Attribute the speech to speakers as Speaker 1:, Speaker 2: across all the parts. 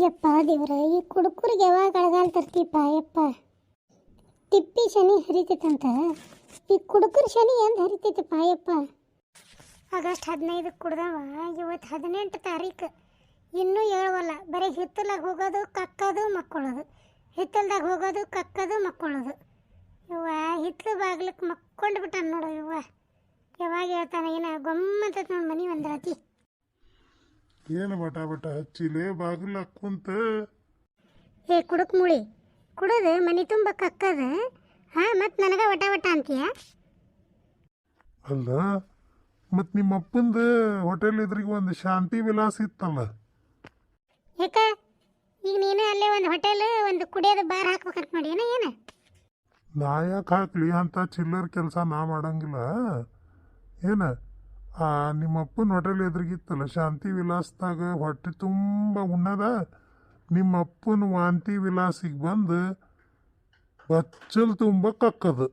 Speaker 1: ಯಪ್ಪ ದೇವ್ರ, ಈ ಕುಡುಕರಿಗೆ ಯಾವಾಗ ಅಳಗಾಲ ತರ್ತೀಪ ಯಪ್ಪ. ತಿಪ್ಪಿ ಶನಿ ಹರಿತೈತಂತ, ಈ ಕುಡುಕರ ಶನಿ ಎಂದು ಹರಿತೈತಪ್ಪ ಯಪ್ಪ. ಆಗಸ್ಟ್ 15 ಕುಡ್ದವ, ಇವತ್ತು 18 ತಾರೀಕು. ಇನ್ನೂ ಹೇಳುವಲ್ಲ, ಬರೀ ಹಿತ್ತಲಾಗ ಹೋಗೋದು ಕಕ್ಕೋದು ಮಕ್ಕೊಳ್ಳೋದು, ಹಿತ್ತಲ್ದಾಗ ಹೋಗೋದು ಕಕ್ಕೋದು ಮಕ್ಕೊಳ್ಳೋದು. ಇವ್ವ ಹಿತ್ತಲು ಬಾಗ್ಲಕ್ಕೆ ಮಕ್ಕೊಂಡು ಬಿಟ್ಟಾನ ನೋಡು. ಇವ್ವ ಯಾವಾಗ ಹೇಳ್ತಾನೆ ಏನ ಗೊಮ್ಮಂತ ನೋಡಿ ಮನೆ ಒಂದ್ರಾತಿ.
Speaker 2: ಏನು ಬಟ ಬಟ ಹಚ್ಚಿಲೆ ಬಾಗಿಲು ಹಾಕುಂತ.
Speaker 1: ಏ ಕುಡುಕ್ ಮುಳಿ, ಕುಡಿದು ಮನೆ ತುಂಬ ಕಕ್ಕದ, ಹಾಂ ಮತ್ತು ನನಗೆ ವಟ ವಟ ಅಂತೀಯ?
Speaker 2: ಅಲ್ಲ ಮತ್ತು ನಿಮ್ಮ ಅಪ್ಪಂದು ಹೋಟೆಲ್ ಇದ್ರಿಗೆ ಒಂದು ಶಾಂತಿ ವಿಲಾಸ ಇತ್ತಲ್ಲ,
Speaker 1: ಯಾಕ ಈಗ ನೀನು ಅಲ್ಲೇ ಒಂದು ಹೋಟೆಲ್ ಒಂದು ಕುಡಿಯೋದು ಬಾರ್ ಹಾಕ್ಬೇಕಂತ ಮಾಡಿ ಏನು?
Speaker 2: ನಾ ಯಾಕೆ ಹಾಕ್ಲಿ ಅಂತ ಚಿಲ್ಲರ್ ಕೆಲಸ ನಾ ಮಾಡಂಗಿಲ್ಲ. ಏನ ನಿಮ್ಮ ಅಪ್ಪನ ಹೋಟೆಲ್ ಎದುರಿಗಿತ್ತಲ್ಲ ಶಾಂತಿ ವಿಲಾಸದಾಗ ಹೊಟ್ಟೆ ತುಂಬ ಉಣ್ಣದ, ನಿಮ್ಮ ಅಪ್ಪನ ವಾಂತಿ ವಿಲಾಸಿಗೆ ಬಂದು ಬಚ್ಚಲ್ ತುಂಬ ಕಕ್ಕದು.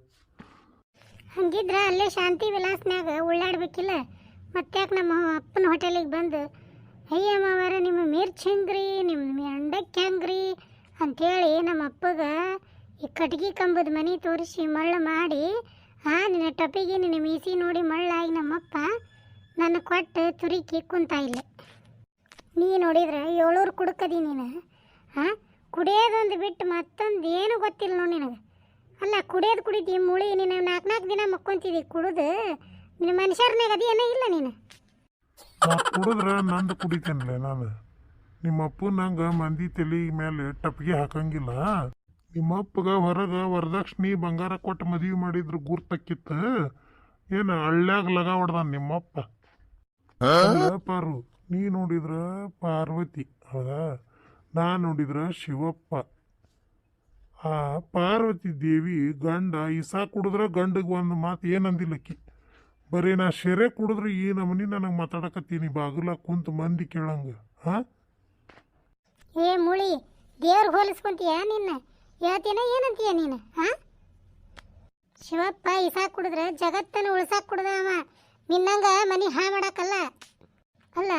Speaker 1: ಹಂಗಿದ್ರೆ ಅಲ್ಲೇ ಶಾಂತಿ ವಿಲಾಸ್ನಾಗ ಉಳ್ಳಾಡ್ಬೇಕಿಲ್ಲ, ಮತ್ತ್ಯಾಕೆ ನಮ್ಮ ಅಪ್ಪನ ಹೋಟೆಲಿಗೆ ಬಂದು ಅಯ್ಯ ಮಾವಾರ ನಿಮ್ಮ ಮಿರ್ಚ್ ಹೆಂಗ್ರಿ, ನಿಮ್ಮ ಅಂಡಕ್ಕೆ ಹೆಂಗ್ರಿ ಅಂಥೇಳಿ ನಮ್ಮ ಅಪ್ಪಗೆ ಈ ಕಟ್ಗೆ ಕಂಬದ ಮನೆ ತೋರಿಸಿ ಮಳ್ಳು ಮಾಡಿ, ನಿನ್ನ ಟೊಪಿಗೆ ನಿನ್ನ ಮೀಸಿ ನೋಡಿ ಮಳ್ಳಾಗಿ ನಮ್ಮಪ್ಪ ನನ್ನ ಕೊಟ್ಟು ತುರಿಕಿ ಕುಂತ ಇಲ್ಲ. ನೀ ನೋಡಿದ್ರೆ 700 ಕುಡುಕದಿ ನೀನು. ಕುಡಿಯೋದೊಂದು ಬಿಟ್ಟು ಮತ್ತೊಂದು ಏನು ಗೊತ್ತಿಲ್ಲ ನೋಡಿ ನಿನಗೆ. ಅಲ್ಲ ಕುಡಿಯೋದು ಕುಡಿದಿ ಮುಳಿ, ನೀನು 4 ದಿನ ಮಕ್ಕೊಂತಿದ್ದಿ ಕುಡಿದು, ನಿನ್ನ ಮನುಷ್ಯರ್ನಾಗ ಅದೇನೋ ಇಲ್ಲ ನೀನು.
Speaker 2: ಕುಡಿದ್ರೆ ನಂದು ಕುಡಿತೇನಲ್ಲ ನಾನು. ನಿಮ್ಮ ಅಪ್ಪ ನಂಗೆ ಮಂದಿ ತಲೆ ಮೇಲೆ ಟಪ್ಪಿಗೆ ಹಾಕಂಗಿಲ್ಲ. ನಿಮ್ಮ ಅಪ್ಪಗ ಹೊರಗೆ ವರದಕ್ಷಿಣೆ ಬಂಗಾರ ಕೊಟ್ಟು ಮದುವೆ ಮಾಡಿದ್ರು ಗುರ್ತಕ್ಕಿತ್ತು. ಏನು ಹಳ್ಳ್ಯಾಗ ಲಗ ಹೊಡ್ದ ನಿಮ್ಮಪ್ಪ. ಪಾರು, ನೀ ನೋಡಿದ್ರ ಪಾರ್ವತಿ ಹೌದಾ, ನಾ ನೋಡಿದ್ರ ಶಿವಪ್ಪ. ಆ ಪಾರ್ವತಿ ದೇವಿ ಗಂಡ ಇಸಾ ಕುಡಿದ್ರ ಗಂಡಗೆ ಒಂದು ಮಾತು ಏನಂದಿಲ್ಲಕ್ಕಿ. ಬರೀ ನಾ ಶೆರೆ ಕುಡಿದ್ರೆ ಈ ನಮನಿ ನನಗೆ ಮಾತಾಡಕತ್ತೀನಿ ಬಾಗಿಲ ಕುಂತು ಮಂದಿ ಕೇಳಂಗ.
Speaker 1: ಏ ಮುಳಿ, ದೇವ್ರಿಗೆ ಹೋಲಿಸ್ಕೊಂತೀಯ ನಿನ್ನ? ಹೇಳ್ತೀನ ಏನಂತೀಯ ನೀನು? ಶಿವಪ್ಪ ಇಸಾ ಕುಡಿದ್ರೆ ಜಗತ್ತನ್ನು ಉಳ್ಸಾಕ್ ಕುಡ್ದವ, ನಿನ್ನಂಗ ಮನೆ ಹಾ ಮಾಡಕ್ಕಲ್ಲ. ಅಲ್ಲ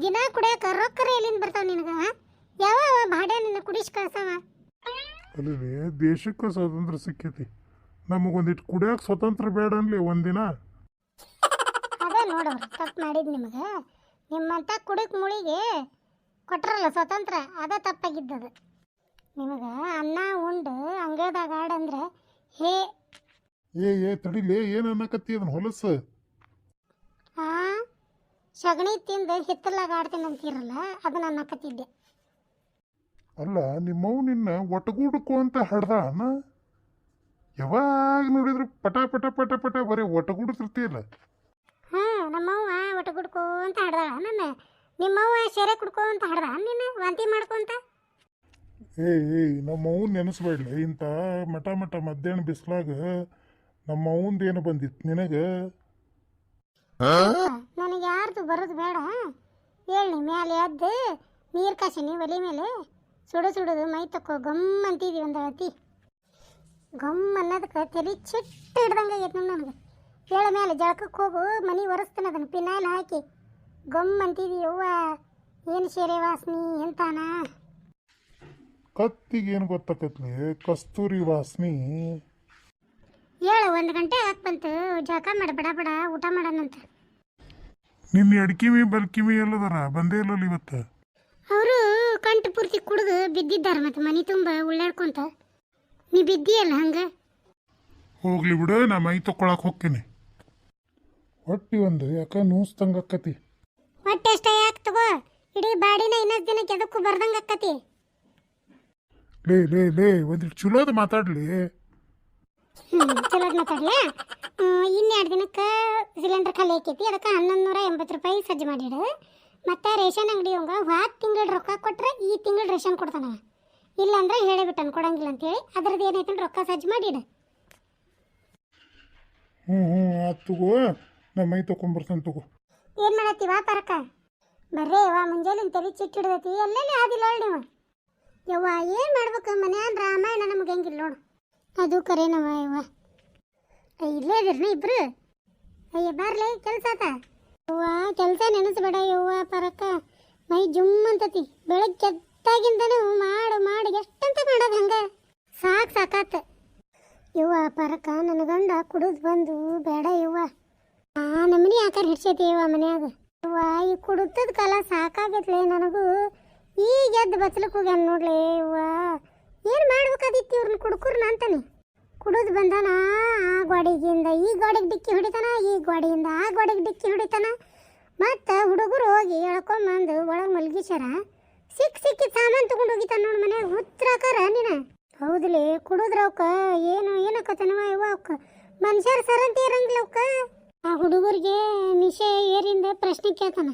Speaker 1: ದಿನ ಕುಡಿಯಾಕ ರೊಕ್ಕರ ಎಲ್ಲಿಂದ ಬರ್ತಾವ ನಿನಗ? ಯಾವ ಭಾಡ್ಯ ನಿನ್ನ ಕುಡಿಸ್ ಕಳ್ಸವ?
Speaker 2: ಅಲ್ಲಿ ದೇಶಕ್ಕೆ ಸ್ವಾತಂತ್ರ್ಯ ಸಿಕ್ಕೈತಿ, ನಮಗೊಂದಿಟ್ಟು ಕುಡಿಯೋಕೆ ಸ್ವತಂತ್ರ ಬೇಡ ಅನ್ಲಿ ಒಂದಿನ.
Speaker 1: ಅದೇ ನೋಡವ್ರು ತಪ್ಪು ಮಾಡಿದ್ ನಿಮಗೆ. ನಿಮ್ಮಂತ ಕುಡಿಕ್ ಮುಳಿಗೆ ಕೊಟ್ರಲ್ಲ ಸ್ವತಂತ್ರ, ಅದೇ ತಪ್ಪಾಗಿದ್ದದು. ನಿಮಗೆ ಅನ್ನ ಉಂಡು ಅಂಗದಾಗ ಆಡಂದ್ರೆ ಹೇ
Speaker 2: ಏ ತಡಿಲೇ, ಏನು ಅನ್ನಕತ್ತಿ ಅದನ್ನ ಹೊಲಸು.
Speaker 1: ಸಗಣಿ ತಿಂದು ಹಿತ್ತಲಾಗ ಆಡ್ತೀನಿ ಅಂತೀರಲ್ಲ, ಅದನ್ನ ಅನ್ನಕತ್ತಿದ್ದೆ.
Speaker 2: ಅಲ್ಲ ನಿಮ್ಮವು ನಿನ್ನ ಒಟಗೂಡಕು ಅಂತ ಹಡ್ದಾನ. ಯಾವಾಗ ನೋಡಿದ್ರು ಪಟ ಪಟ ಪಟ ಪಟ ಬರೀ ಒಟಗೂಡ್ತಿರ್ತೀಯಲ್ಲ.
Speaker 1: ನಮ್ಮವ್ವ ಒಟ ಕುಡ್ಕೋ ಅಂತ ಹಾಡ್ದಾಳ ನನ್ನ. ನಿಮ್ಮವ್ವ ಶೆರೆ ಕುಡ್ಕೋ ಅಂತ ಹಾಡ್ದ ನಿನ್ನ ವಾಂತಿ ಮಾಡ್ಕೊಂತ.
Speaker 2: ಏಯ್ ನಮ್ಮವ್ವ ನೆನೆಸ್ಬೇಡ್ಲಿ. ಇಂಥ ಮಠ ಮಧ್ಯಾಹ್ನ ಬಿಸ್ಲಾಗ ನಮ್ಮವ್ವಂದು ಏನು ಬಂದಿತ್ತು ನಿನಗೆ?
Speaker 1: ನನಗೆ ಯಾರ್ದು ಬರೋದು ಬೇಡ. ಹೇಳಿ ಮ್ಯಾಲೆ ಎದ್ದು ನೀರು ಕಾಸಿನಿ ಒಲೆ ಮೇಲೆ ಸುಡುದು ಮೈ ತಕ್ಕೋ ಗಮ್ ಅಂತಿದ್ವಿ ಒಂದು ಅಳತಿ. ಗಮ್ ಅನ್ನೋದಕ್ಕೆ ತಲೆ ಚಿಟ್ಟು ಹಿಡ್ದಂಗೆ ಆಗೈತೆ ನನಗೆ. ಹೇಳ ಮೇಲೆ ಜಳಕಕ್ಕೆ ಹೋಗು, ಮನೆ ಒರೆಸ್ತಾನೆ ಅದನ್ನು ಪಿನಾಯ್ಲ್ ಹಾಕಿ ಗಮ್ ಅಂತಿದ್ವಿ. ಅವ್ವ ಏನು ಶೇರೆ ವಾಸನಿ ಎಂತಾನ.
Speaker 2: ಕತ್ತಿಗೇನು ಗೊತ್ತಾಕತ್ಲಿ ಕಸ್ತೂರಿ ವಾಸನಿ.
Speaker 1: ಹೇಳು 1 ಗಂಟೆ ಬಂತು, ಜಳಕ ಮಾಡಿ ಬಡ ಊಟ ಮಾಡೋಣಂತ.
Speaker 2: ನಿನ್ನ ಎಡ್ಕಿಮಿ ಬಲ್ಕಿಮಿ ಎಲ್ಲದಾರ ಬಂದೇ ಇಲ್ಲಲ್ಲ ಇವತ್ತು?
Speaker 1: ಅವರು ಕಂಠ ಪೂರ್ತಿ ಕುಡಿದು ಬಿದ್ದಿದ್ದಾರೆ, ಮತ್ತೆ ಮನೆ ತುಂಬ ಉಳ್ಳಾಡ್ಕೊಂತ. ನೀ ಬಿದ್ದಿಯಲ್ಲ ಹಂಗೆ.
Speaker 2: ಹೋಗ್ಲಿ ಬಿಡು, ನಾ ಮೈ ತಕೊಳಕ್ ಹೋಗ್ತೀನಿ. ಹೊಟ್ಟಿ ಒಂದು ಯಾಕ ನೂಸ್ತಂಗ ಅಕ್ಕತಿ.
Speaker 1: ಹೊಟ್ಟೆ ಅಷ್ಟೇ ಯಾಕೆ ತಗೋ, ಇಡೀ ಬಾಡಿನ ಇನ್ನೊಂದು ದಿನಕ್ಕೆ ಎದಕ್ಕೂ ಬರ್ದಂಗೆ ಅಕ್ಕತಿ.
Speaker 2: ಲೇ ಒಂದಿಟ್ಟು ಚಲೋದು ಮಾತಾಡ್ಲಿ.
Speaker 1: ಚಲೋದು ಮಾತಾಡ್ಲಿ. 2 ದಿನಕ್ಕೆ ಸಿಲಿಂಡರ್ ಖಾಲಿ ಆಕೈತಿ, ಅದಕ್ಕೆ 1180 ರೂಪಾಯಿ ಸಜ್ಜು ಮಾಡಿಡು. ಮತ್ತು ರೇಷನ್ ಅಂಗಡಿ ಅವಂಗ ಹೋದ ತಿಂಗಳು ರೊಕ್ಕ ಕೊಟ್ರೆ ಈ ತಿಂಗಳು ರೇಷನ್ ಕೊಡ್ತಾನ, ಇಲ್ಲಾಂದ್ರೆ ಹೇಳಿಬಿಟ್ಟನು ಕೊಡಂಗಿಲ್ಲ ಅಂತೇಳಿ. ಅದ್ರದ್ದು ಏನೈತೆ ರೊಕ್ಕ ಸಜ್ಜು ಮಾಡಿಡು.
Speaker 2: ಆತು ತಗೋ, ನಾ ಮೈ ತಗೊಂಬರ್ತಾನೆ ತಗೋ.
Speaker 1: ಏನು ಮಾಡತ್ತೀವ ಪರಕ? ಬರ್ರಿ ಯವ್ವ, ಮುಂಜಾನೆ ತಲೆ ಚಿಟ್ಟಿಡ್ದೈತಿ, ಎಲ್ಲೆಲ್ಲಿ ಆದಿಲ್ಲ ನೀವು. ಯವ್ವ ಏನು ಮಾಡ್ಬೇಕು, ಮನ್ಯಾನ ರಾಮಾಯಣ ನಮ್ಗೆ ಹೆಂಗಿಲ್ಲ ನೋಡು. ಅದು ಕರೇನವ ಯವ್ವ. ಇಲ್ಲೇ ಇದ್ರಿ ಇಬ್ರು? ಅಯ್ಯ ಬರ್ಲಿ ಕೆಲಸ ಆತ. ಯವ್ವ ಕೆಲಸ ನೆನೆಸ್ಬೇಡ ಯವ್ವ ಪರಕ, ಮೈ ಜುಮ್ ಅಂತತಿ. ಬೆಳಗ್ಗೆ ಎತ್ತಾಗಿಂದನು ಮಾಡಿ ಎಷ್ಟಂತ ಮಾಡೋದು ಹಂಗೆ ಸಾಕಾತ ಇವ್ವ ಪರಕ ನನ್ನ ಗಂಡ ಕುಡಿದು ಬಂದು ಬೇಡ ಇವ್ವ ನಮ್ಮನೆ ಆಕಾರ ಹಿಡ್ಸೈತಿ ಇವ ಮನ್ಯಾಗ ಇವ್ವ ಈ ಕುಡುತ್ತದ ಕಾಲ ಸಾಕಾಗೈತ್ಲೆ ನನಗೂ ಈಗ ಎದ್ದು ಬಚ್ಚಲಕ್ಕೆ ಹೋಗ್ಯಾನ ನೋಡ್ಲಿ ಇವ್ವ ಏನು ಮಾಡ್ಬೇಕಾದಿತ್ತು ಇವ್ರನ್ನ ಕುಡ್ಕುರ್ನ ಅಂತಾನೆ ಕುಡಿದು ಬಂದಾನ ಆ ಗೋಡೆಗಿಂದ ಈ ಗೋಡೆಗೆ ಡಿಕ್ಕಿ ಹೊಡಿತಾನ ಈ ಗೋಡೆಯಿಂದ ಆ ಗೋಡೆಗೆ ಡಿಕ್ಕಿ ಹೊಡಿತಾನ ಮತ್ತು ಹುಡುಗರು ಹೋಗಿ ಎಳ್ಕೊಂಬಂದು ಒಳಗೆ ಮಲ್ಗಿಸ್ಯಾರ ಸಿಕ್ಕಿದ ಸಾಮಾನು ತೊಗೊಂಡು ಹೋಗಿತಾನ ನೋಡಿ ಮನ್ಯಾಗ ಹುಚ್ಚಾಕಾರ ನೀನು ಹೌದಲೇ ಕುಡಿದ್ರ ಅವಕ್ಕ ಏನಕ್ಕತನವ ಇವ ಅವಕ್ಕ ಮನುಷ್ಯರ ಸರಂತಿ ಇರಂಗಿಲ್ಲ ಅವಕ್ಕ ಆ ಹುಡುಗರಿಗೆ ನಿಶೆ ಏರಿಂದ ಪ್ರಶ್ನೆ ಕೇಳ್ತಾನ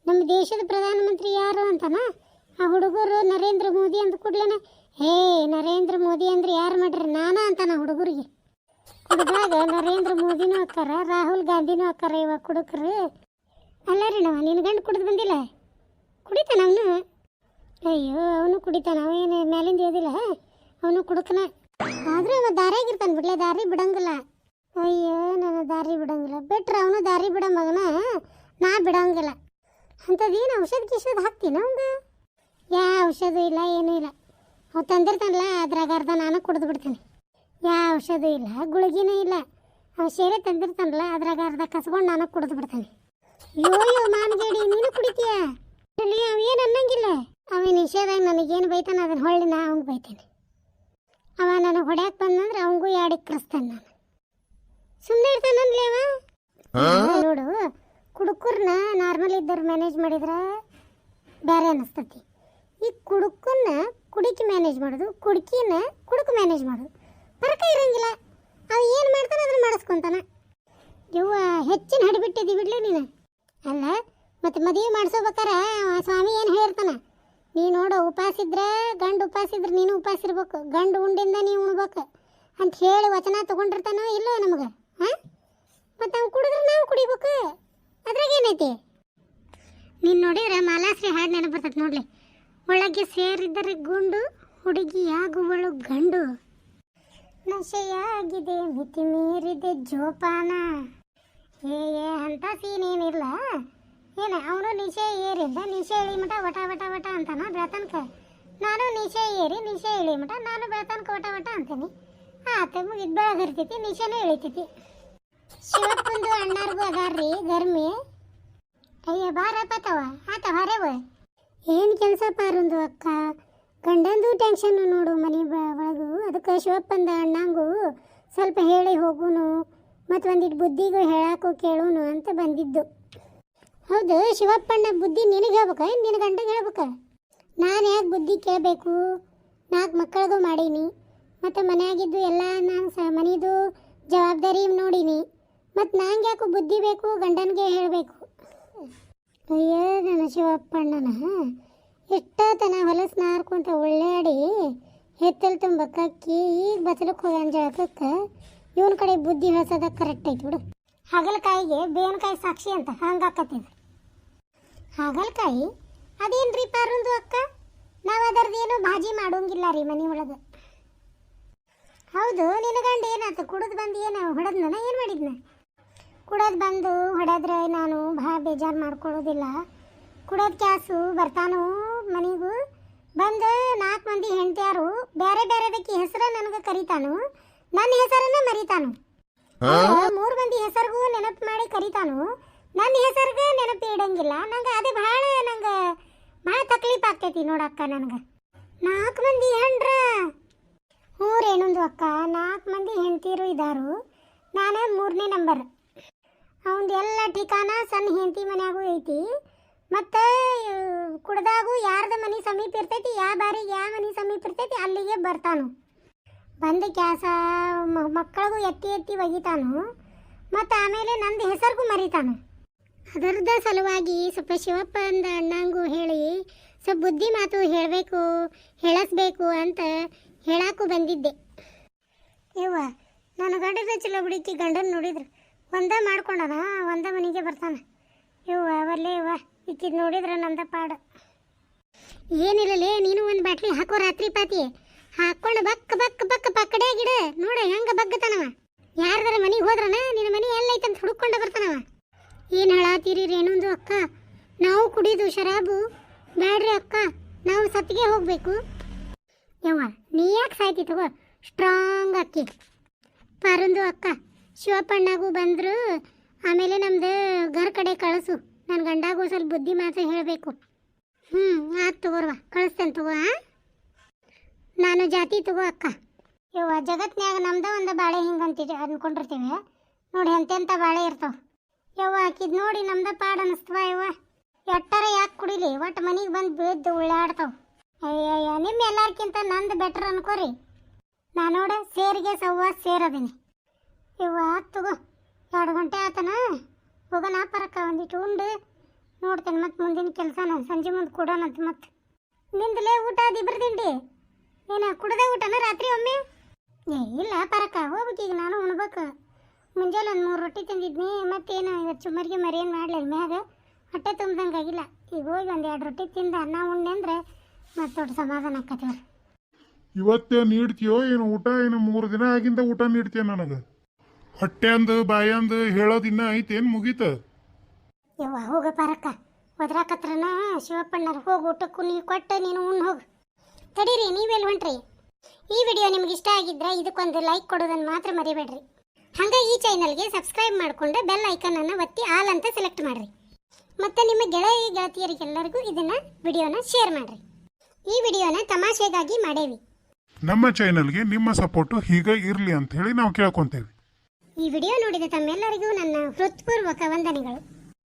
Speaker 1: ನಮ್ಮ ದೇಶದ ಪ್ರಧಾನಮಂತ್ರಿ ಯಾರು ಅಂತಾನ ಆ ಹುಡುಗರು ನರೇಂದ್ರ ಮೋದಿ ಅಂದ ಕೂಡ್ಲೇನ ಹೇ ನರೇಂದ್ರ ಮೋದಿ ಅಂದ್ರೆ ಯಾರು ಮಾಡ್ರಿ ನಾನಾ ಅಂತಾನ ಹುಡುಗರಿಗೆ ಕುಡ್ದಾಗ ನರೇಂದ್ರ ಮೋದಿನೂ ಹಾಕಾರ ರಾಹುಲ್ ಗಾಂಧಿನೂ ಹಾಕಾರ ಇವಾಗ ಕುಡುಕ್ರು ಅಲ್ಲ ರೀ ನಾವು ನಿನ್ನ ಗಂಡು ಕುಡಿದು ಬಂದಿಲ್ಲ ಕುಡಿತಾನ ಅವನು ಅಯ್ಯೋ ಅವನು ಕುಡಿತಾನ ಅವೇನು ಮೇಲಿಂದ ಓದಿಲ್ಲ ಅವನು ಕುಡುಕನ ಆದರೂ ಅವ ದಾರಿಯಾಗಿರ್ತಾನೆ ಬಿಡ್ಲೆ ದಾರಿ ಬಿಡಂಗಿಲ್ಲ ಅಯ್ಯೋ ನಾನು ದಾರಿ ಬಿಡಂಗಿಲ್ಲ ಬಿಟ್ರೆ ಅವನು ದಾರಿ ಬಿಡೋ ಮಗನ ನಾ ಬಿಡಂಗಿಲ್ಲ ಅಂಥದ್ದೇನು ಔಷಧ ಹಾಕ್ತೀನಿ ಅವಂಗ ಯಾವ ಔಷಧ ಇಲ್ಲ ಏನೂ ಇಲ್ಲ ಅವು ತಂದಿರ್ತಾನಲ್ಲ ಅದ್ರಾಗ ಅರ್ಧ ನಾನು ಕುಡಿದು ಬಿಡ್ತೀನಿ ಯಾವ ಔಷಧ ಇಲ್ಲ ಗುಳಿಗಿನೂ ಇಲ್ಲ ಅವು ಸೇರೆ ತಂದಿರ್ತಾನಲ್ಲ ಅದ್ರಾಗ ಅರ್ಧ ಕಸ್ಕೊಂಡು ನಾನು ಕುಡಿದು ಬಿಡ್ತಾನೆ ಅಯ್ಯೋ ಮಾನಗೇಡಿ ನೀನು ಕುಡಿತೀಯ ಅವೇನು ಅನ್ನಂಗಿಲ್ಲ ಅವ ನಿಷೇಧಾಗ ನನಗೇನು ಬೈತಾನೆ ಅದನ್ನ ಹೊಳ್ಳಿ ನಾ ಅವಂಗೆ ಬೈತೇನೆ ಅವ ನನಗೆ ಹೊಡ್ಯಾಕೆ ಬಂದಂದ್ರೆ ಅವಂಗೂ ಯಾಡಿಗೆ ಕರೆಸ್ತಾನೆ ನಾನು ಸುಮ್ಮನೆ ಇರ್ತಾನಂದ್ಲಿ ಅವ ನೋಡು ಕುಡುಕರ್ನ ನಾರ್ಮಲ್ ಇದ್ದವ್ರು ಮ್ಯಾನೇಜ್ ಮಾಡಿದ್ರೆ ಬೇರೆ ಅನ್ನಿಸ್ತತಿ ಈ ಕುಡುಕನ್ನ ಕುಡಿಕಿ ಮ್ಯಾನೇಜ್ ಮಾಡೋದು ಕುಡುಕಿನ ಕುಡುಕು ಮ್ಯಾನೇಜ್ ಮಾಡೋದು ಫರಕ ಇರಂಗಿಲ್ಲ ಅವ ಏನು ಮಾಡ್ತಾನೆ ಅದನ್ನ ಮಾಡಿಸ್ಕೊಂತಾನ ಇವ ಹೆಚ್ಚಿನ ಹಡಿಬಿಟ್ಟಿದ್ದಿ ಬಿಡ್ಲಿ ನೀನು ಅಲ್ಲ ಮತ್ತು ಮದುವೆ ಮಾಡಿಸೋಬೇಕಾರ ಸ್ವಾಮಿ ಏನು ಹೇಳಿರ್ತಾನ ನೀ ನೋಡು ಉಪವಾಸ ಇದ್ರೆ ಗಂಡು ಉಪವಾಸ ಇದ್ರೆ ನೀನು ಉಪವಾಸ ಇರ್ಬೇಕು ಗಂಡು ಉಂಡಿಂದ ನೀವು ಉಣ್ಬೇಕು ಅಂತ ಹೇಳಿ ವಚನ ತೊಗೊಂಡಿರ್ತಾನೋ ಇಲ್ಲೋ ನಮಗೆ ಹಾಂ ಮತ್ತು ಅವ್ನು ಕುಡಿದ್ರೆ ನಾವು ಕುಡಿಬೇಕು ಅದ್ರಾಗ ಏನೈತಿ ನೀನು ನೋಡಿದ್ರೆ ಮಾಲಾಶ್ರೀ ಹಾಡು ನೆನಪು ಬರ್ತೈತೆ ನೋಡ್ಲಿ ಒಳಗೆ ಸೇರಿದರೆ ಗುಂಡು ಹುಡುಗಿಯಾಗುವಳು ಗಂಡು ನಶೆಯಾಗಿದೆ ಮಿತಿ ಮೀರಿದೆ ಜೋಪಾನ ಏ ಅಂತ ಸೀನ್ ಏನಿಲ್ಲ ಏನು ಅವನು ನಿಶೆ ಏರಿದ್ದ ನಿಶೆ ಇಳಿ ಮಟ ವಟ ವಟ ವಟ ಅಂತಾನ ಬೆಳತನಕ ನಾನು ನಿಶೆ ಏರಿ ನಿಶೆ ಇಳಿ ಮಟ ನಾನು ಬೆಳತನಕ ವಟ ವಟ ಅಂತೀನಿ ಆತ ಮುಗಿದ್ ಬೆಳಗಿರ್ತೈತಿ ನಿಶೆನೂ ಇಳಿತೈತಿ ಶಿವಪ್ಪಂದು ಅಣ್ಣಾರ್ಗೂ ಅದಾರ್ರಿ ಗರ್ಮಿ ಅಯ್ಯ ಬಾರಪ್ಪತ್ತವ ಆತ ಹೊರವ ಏನು ಕೆಲಸ ಪಾರೊಂದು ಅಕ್ಕ ಗಂಡಂದು ಟೆನ್ಷನ್ ನೋಡು ಮನೆ ಒಳಗು ಅದಕ್ಕೆ ಶಿವಪ್ಪಂದ ಅಣ್ಣಂಗೂ ಸ್ವಲ್ಪ ಹೇಳಿ ಹೋಗುನು ಮತ್ತು ಒಂದಿಟ್ಟು ಬುದ್ಧಿಗೂ ಹೇಳಾಕು ಕೇಳೋನು ಅಂತ ಬಂದಿದ್ದು ಹೌದು ಶಿವಪ್ಪಣ್ಣ ಬುದ್ಧಿ ನಿನಗೆ ಹೇಳ್ಬೇಕ ನಿನ್ನ ಗಂಡಗೆ ಹೇಳ್ಬೇಕ ನಾನು ಯಾಕೆ ಬುದ್ಧಿ ಕೇಳಬೇಕು 4 ಮಕ್ಕಳಿಗೂ ಮಾಡೀನಿ ಮತ್ತು ಮನೆಯಾಗಿದ್ದು ಎಲ್ಲ ನಾನು ಮನೆದು ಜವಾಬ್ದಾರಿ ನೋಡೀನಿ ಮತ್ತು ನಂಗೆ ಯಾಕೆ ಬುದ್ಧಿ ಬೇಕು ಗಂಡನಿಗೆ ಹೇಳಬೇಕು ಅಯ್ಯೋ ನನ್ನ ಶಿವಪ್ಪಣ್ಣನ ಎಷ್ಟೋತನ ಹೊಲಸು ನಾರ್ಕೊಂತ ಒಳ್ಳಾಡಿ ಹೆತ್ತಲ್ ತುಂಬಕ್ಕಿ ಈಗ ಬಚ್ಚಲಕ್ಕೆ ಹೋಗ್ಯಾನ ಜಳಕಕ್ಕೆ ಇವನ ಕಡೆ ಬುದ್ಧಿ ಹೇಳ್ಸೋದ ಕರೆಕ್ಟ್ ಐತಿ ಬಿಡು ಹಾಗಲಕಾಯಿಗೆ ಬೇವಿನಕಾಯಿ ಸಾಕ್ಷಿ ಅಂತ ಹಂಗಾಕತ್ತಿದ್ರು ಹಾಗಲಕಾಯಿ ಅದೇನ್ರಿ ಪಾರೊಂದು ಅಕ್ಕ ನಾವು ಅದರದ್ದೇನು ಭಾಜಿ ಮಾಡೋಂಗಿಲ್ಲ ರೀ ಮನೆ ಒಳಗೆ ಹೌದು ನಿನ್ನ ಗಂಡ ಏನಾಯ್ತು ಕುಡಿದು ಬಂದು ಏನು ಹೊಡೆದ್ನ ಏನು ಮಾಡಿದ್ನ ಕುಡೋದು ಬಂದು ಹೊಡೆದ್ರೆ ನಾನು ಭಾಳ ಬೇಜಾರು ಮಾಡ್ಕೊಳ್ಳೋದಿಲ್ಲ ಕುಡೋದು ಕ್ಯಾಸು ಬರ್ತಾನು ಮನೆಗೂ ಬಂದು 4 ಮಂದಿ ಹೆಂಡತಿಯಾರು ಬೇರೆ ಬೇರೆದಕ್ಕೆ ಹೆಸರು ನನಗೆ ಕರಿತಾನು ನನ್ನ ಹೆಸರನ್ನ ಮರಿತಾನು 3 ಮಂದಿ ಹೆಸರಿಗೂ ನೆನಪು ಮಾಡಿ ಕರಿತಾನು ನನ್ನ ಹೆಸರಿಗೆ ನೆನಪು ಇಡಂಗಿಲ್ಲ ನಂಗೆ ಅದೇ ಭಾಳ ತಕ್ಲೀಫ್ ಆಗ್ತೈತಿ ನೋಡಕ್ಕ ನನಗೆ 4 ಮಂದಿ ಹೆಂಡ್ರ ಹ್ಞೂ ರೇಣೊಂದು ಅಕ್ಕ 4 ಮಂದಿ ಹೆಂಡ್ತೀರು ಇದ್ದಾರು ನಾನು 3ನೇ ನಂಬರ್ ಅವಂದು ಎಲ್ಲ ಠಿಕಾನ ಸಣ್ಣ ಹೆಂಡತಿ ಮನ್ಯಾಗೂ ಐತಿ ಮತ್ತು ಕುಡ್ದಾಗೂ ಯಾರ್ದು ಮನೆ ಸಮೀಪ ಇರ್ತೈತಿ ಯಾವ ಬಾರಿಗೆ ಯಾವ ಮನೆ ಸಮೀಪ ಇರ್ತೈತಿ ಅಲ್ಲಿಗೆ ಬರ್ತಾನು ಬಂದು ಕ್ಯಾಸ ಮಕ್ಕಳಿಗೂ ಎತ್ತಿ ಒಗಿತಾನು ಮತ್ತು ಆಮೇಲೆ ನಂದು ಹೆಸರಿಗೂ ಮರಿತಾನು ಅದರದ ಸಲುವಾಗಿ ಸ್ವಲ್ಪ ಶಿವಪ್ಪಂದ ಅಣ್ಣಂಗೂ ಹೇಳಿ ಸ್ವಲ್ಪ ಬುದ್ಧಿ ಮಾತು ಹೇಳಬೇಕು ಹೇಳಿಸ್ಬೇಕು ಅಂತ ಹೇಳಕ್ಕೂ ಬಂದಿದ್ದೆ ಯವ್ವ ನನ್ನ ಗಂಡದ ಚಲೋ ಬಿಡಿಕಿ ಗಂಡನ ನೋಡಿದ್ರು ಒಂದೇ ಮಾಡ್ಕೊಂಡನ ಒಂದೇ ಮನೆಗೆ ಬರ್ತಾನೆ ಯವ್ವ ಅವಲ್ಲೇ ಯವ್ವ ಈಕಿದ್ ನೋಡಿದ್ರೆ ನಂದ ಪಾಡು ಏನಿಲ್ಲಲೇ ನೀನು ಒಂದು ಬಾಟ್ಲಿ ಹಾಕೋ ರಾತ್ರಿ ಪಾತಿ ಹಾಕ್ಕೊಂಡು ಬಕ್ಕ ಬಕ್ಕ ಬಕ್ಕ ಪಕ್ಕಡೆ ಗಿಡ ನೋಡ ಹೆಂಗ ಬಗ್ಗತಾನವ ಯಾರ್ದಾರ ಮನೆಗೆ ಹೋದ್ರನ ನಿನ್ನ ಮನೆ ಎಲ್ಲೈತಂತ ಹುಡುಕೊಂಡು ಬರ್ತಾನವ ಏನು ಹೇಳತ್ತೀರಿ ರೇಣುಂದು ಅಕ್ಕ ನಾವು ಕುಡಿದು ಶರಾಬು ಬ್ಯಾಡ್ರಿ ಅಕ್ಕ ನಾವು ಸತ್ತಿಗೆ ಹೋಗಬೇಕು. ಯವ್ವ ನೀ ಯಾಕೆ ಸಾಯ್ತಿ ತಗೋ, ಸ್ಟ್ರಾಂಗ್ ಅಕ್ಕಿ. ಪಾರಂದು ಅಕ್ಕ ಶಿವಪ್ಪಣ್ಣಗೂ ಬಂದರು. ಆಮೇಲೆ ನಮ್ದು ಘರ್ ಕಡೆ ಕಳಿಸು. ನನ್ನ ಗಂಡಾಗೂ ಸ್ವಲ್ಪ ಬುದ್ಧಿ ಮಾತು ಹೇಳಬೇಕು. ಆಯ್ತು ತಗೋರ್ವ, ಕಳಿಸ್ತೇನೆ ತಗೋ. ನಾನು ಜಾತಿ ತಗೋ ಅಕ್ಕ. ಯವ್ವ ಜಗತ್ನ್ಯಾಗ ನಮ್ದ ಒಂದು ಬಾಳೆ ಹಿಂಗಂತೀವಿ ಅಂದ್ಕೊಂಡಿರ್ತೀವಿ ನೋಡಿ, ಎಂತೆಂಥ ಬಾಳೆ ಇರ್ತಾವ. ಯವ್ವ ಆಕಿದ್ ನೋಡಿ ನಮ್ದ ಪಾಡ್ ಅನಿಸ್ತವ. ಯವ್ವ ಎಟ್ಟರ ಯಾಕೆ ಕುಡಿಲಿ, ಒಟ್ಟು ಮನೆಗೆ ಬಂದು ಬಿದ್ದು ಉಳ್ಳಾಡ್ತಾವ. ಅಯ್ಯಯ್ಯ ನಿಮ್ಮ ಎಲ್ಲಾರ್ಕಿಂತ ನಂದು ಬೆಟ್ರ್ ಅನ್ಕೋರಿ. ನಾನು ನೋಡ ಸೇರಿಗೆ ಸವ್ವಾ ಸೇರದೀನಿ. ಯವ್ವ ತಗೋ, 2 ಗಂಟೆ ಆತನ, ಹೋಗೋಣ ಪರಕ್ಕ. ಒಂದಿಟ್ಟು ಉಂಡು ನೋಡ್ತೇನೆ ಮತ್ತೆ ಮುಂದಿನ ಕೆಲಸನ ಸಂಜೆ ಮುಂದೆ ಕೊಡೋಣಂತ. ಮತ್ತೆ ನಿಂದಲೇ ಊಟ ದಿಬ್ರ ತಿಂಡಿ ಏನ ಕುಡದೆ ಊಟನ ರಾತ್ರಿ ಒಮ್ಮೆ? ಇಲ್ಲ ಪರಕ್ಕ, ಹೋಗ್ಬೇಕು ಈಗ ನಾನು ಉಣ್ಬೇಕು. ಮುಂಜಾನೆ ಒಂದು 3 ರೊಟ್ಟಿ ತಿಂದಿದ್ನಿ, ಮತ್ತೇನು ಇವತ್ತು ಚುಮ್ಮರಿಗೆ ಮರಿ ಏನು ಮಾಡಲಿಲ್ಲ ಮ್ಯಾಗ, ಹೊಟ್ಟೆ ತುಂಬ್ದಂಗೆ ಆಗಿಲ್ಲ. ಈಗ ಹೋಗಿ 1-2 ರೊಟ್ಟಿ ತಿಂದು ಅನ್ನ ಉಣ್ಣೆ ಅಂದರೆ ಮತ್ತೆ ದೊಡ್ಡ ಸಮಾಧಾನ ಆಕತ್ತೀವ್ರಿ.
Speaker 2: ಇವತ್ತೇ ನೀಡ್ತೀಯೋ ಏನು ಊಟ? ಏನು 3 ದಿನ ಆಗಿಂದ ಊಟ ನೀಡ್ತೀಯ ನನಗೆ? ಹೊಟ್ಟೆ ಅಂದು ಬಾಯಿ ಅಂದು ಹೇಳೋದಿನ್ನ ಐತೇನು ಮುಗೀತ?
Speaker 1: ಯವ್ವ ಹೋಗ ಪರಕ್ಕ, ಒದ್ರಾಕತ್ರನ ಶಿವಪ್ಪಣ್ಣರು ಹೋಗಿ ಊಟಕ್ಕೂ ನೀವು ಕೊಟ್ಟು ನೀನು ಉಣ್ಣು ಹೋಗು. ತಡೀರಿ, ನೀವೆಲ್ಲಿ ಹೊಂಟ್ರಿ? ಈ ವಿಡಿಯೋ ನಿಮ್ಗೆ ಇಷ್ಟ ಆಗಿದ್ರೆ ಇದಕ್ಕೊಂದು ಲೈಕ್ ಕೊಡೋದನ್ನು ಮಾತ್ರ ಮರಿಬೇಡ್ರಿ. ಹಾಗೆ ಈ ಚಾನಲ್ಗೆ ಸಬ್ಸ್ಕ್ರೈಬ್ ಮಾಡಿಕೊಂಡು ಬೆಲ್ ಐಕನನ್ನು ಒತ್ತಿ ಆಲ್ ಅಂತ ಸೆಲೆಕ್ಟ್ ಮಾಡಿರಿ. ಮತ್ತು ನಿಮ್ಮ ಗೆಳತಿಯರಿಗೆಲ್ಲರಿಗೂ ಇದನ್ನು ವಿಡಿಯೋನ ಶೇರ್ ಮಾಡಿರಿ. ಈ ವಿಡಿಯೋನ ತಮಾಷೆಗಾಗಿ ಮಾಡೇವಿ.
Speaker 2: ನಮ್ಮ ಚಾನಲ್ಗೆ ನಿಮ್ಮ ಸಪೋರ್ಟು ಹೀಗೆ ಇರಲಿ ಅಂತ ಹೇಳಿ ನಾವು ಕೇಳ್ಕೊತೇವೆ.
Speaker 1: ಈ ವಿಡಿಯೋ ನೋಡಿದ ತಮ್ಮೆಲ್ಲರಿಗೂ ನನ್ನ ಹೃತ್ಪೂರ್ವಕ ವಂದನೆಗಳು.